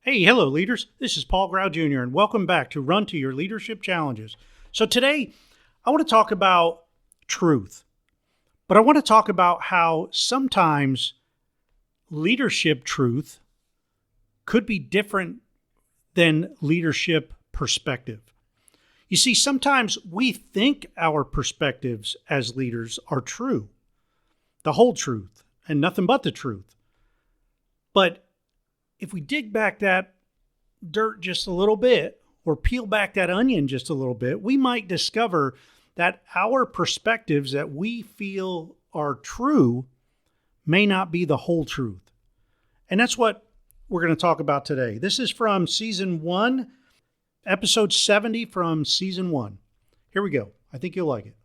Hey, hello, leaders. This is Paul Grau Jr., and welcome back to Run to Your Leadership Challenges. So, today I want to talk about truth, but I want to talk about how sometimes leadership truth could be different than leadership perspective. You see, sometimes we think our perspectives as leaders are true, the whole truth, and nothing but the truth. But if we dig back that dirt just a little bit or peel back that onion just a little bit, we might discover that our perspectives that we feel are true may not be the whole truth. And that's what we're going to talk about today. This is from season 1, episode 70 from season 1. Here we go. I think you'll like it.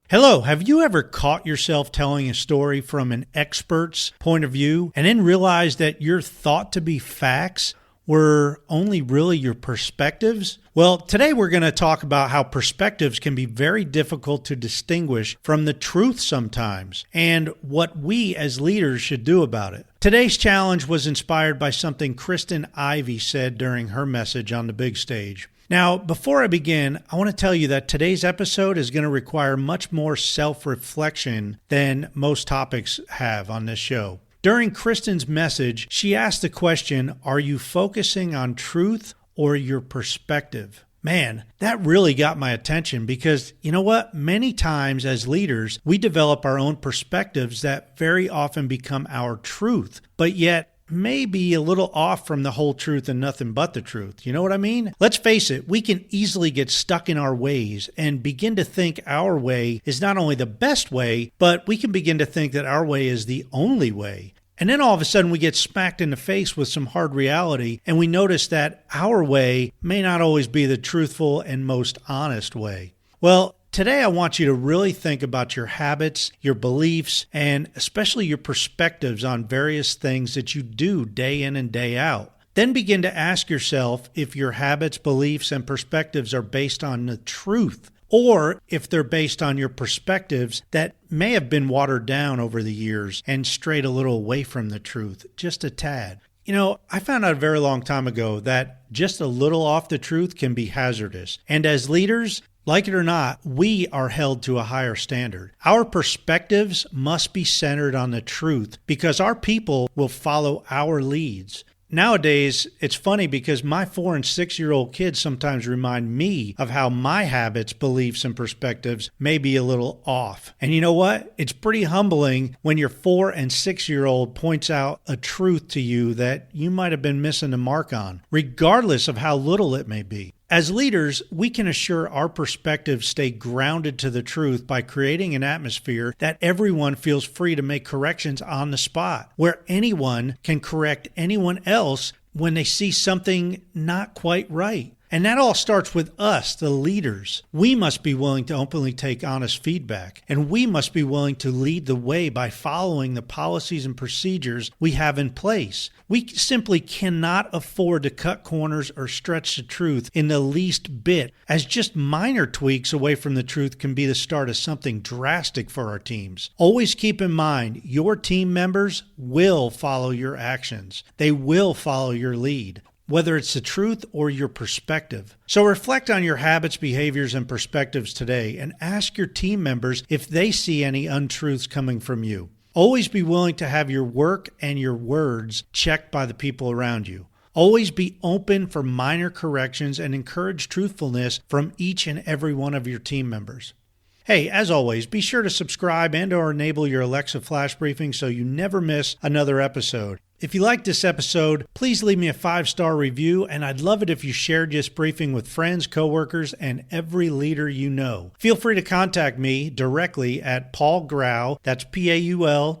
Hello, have you ever caught yourself telling a story from an expert's point of view and then realized that your thought to be facts were only really your perspectives? Well, today we're going to talk about how perspectives can be very difficult to distinguish from the truth sometimes and what we as leaders should do about it. Today's challenge was inspired by something Kristen Ivy said during her message on the big stage. Now, before I begin, I want to tell you that today's episode is going to require much more self-reflection than most topics have on this show. During Kristen's message, she asked the question, are you focusing on truth or your perspective? Man, that really got my attention because, you know what? Many times as leaders, we develop our own perspectives that very often become our truth, but yet may be a little off from the whole truth and nothing but the truth. You know what I mean? Let's face it, we can easily get stuck in our ways and begin to think our way is not only the best way, but we can begin to think that our way is the only way. And then all of a sudden we get smacked in the face with some hard reality and we notice that our way may not always be the truthful and most honest way. Well, today I want you to really think about your habits, your beliefs, and especially your perspectives on various things that you do day in and day out. Then begin to ask yourself if your habits, beliefs, and perspectives are based on the truth, or if they're based on your perspectives that may have been watered down over the years and strayed a little away from the truth, just a tad. You know, I found out a very long time ago that just a little off the truth can be hazardous. And as leaders, like it or not, we are held to a higher standard. Our perspectives must be centered on the truth because our people will follow our leads. Nowadays, it's funny because my 4- and 6-year-old kids sometimes remind me of how my habits, beliefs, and perspectives may be a little off. And you know what? It's pretty humbling when your 4- and 6-year-old points out a truth to you that you might have been missing the mark on, regardless of how little it may be. As leaders, we can assure our perspectives stay grounded to the truth by creating an atmosphere that everyone feels free to make corrections on the spot, where anyone can correct anyone else when they see something not quite right. And that all starts with us, the leaders. We must be willing to openly take honest feedback, and we must be willing to lead the way by following the policies and procedures we have in place. We simply cannot afford to cut corners or stretch the truth in the least bit, as just minor tweaks away from the truth can be the start of something drastic for our teams. Always keep in mind, your team members will follow your actions. They will follow your lead, whether it's the truth or your perspective. So reflect on your habits, behaviors, and perspectives today and ask your team members if they see any untruths coming from you. Always be willing to have your work and your words checked by the people around you. Always be open for minor corrections and encourage truthfulness from each and every one of your team members. Hey, as always, be sure to subscribe and/or enable your Alexa flash briefing so you never miss another episode. If you liked this episode, please leave me a 5-star review, and I'd love it if you shared this briefing with friends, coworkers, and every leader you know. Feel free to contact me directly at Paul Grau, that's PaulGrau,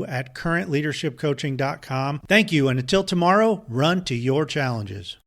at currentleadershipcoaching.com. Thank you, and until tomorrow, run to your challenges.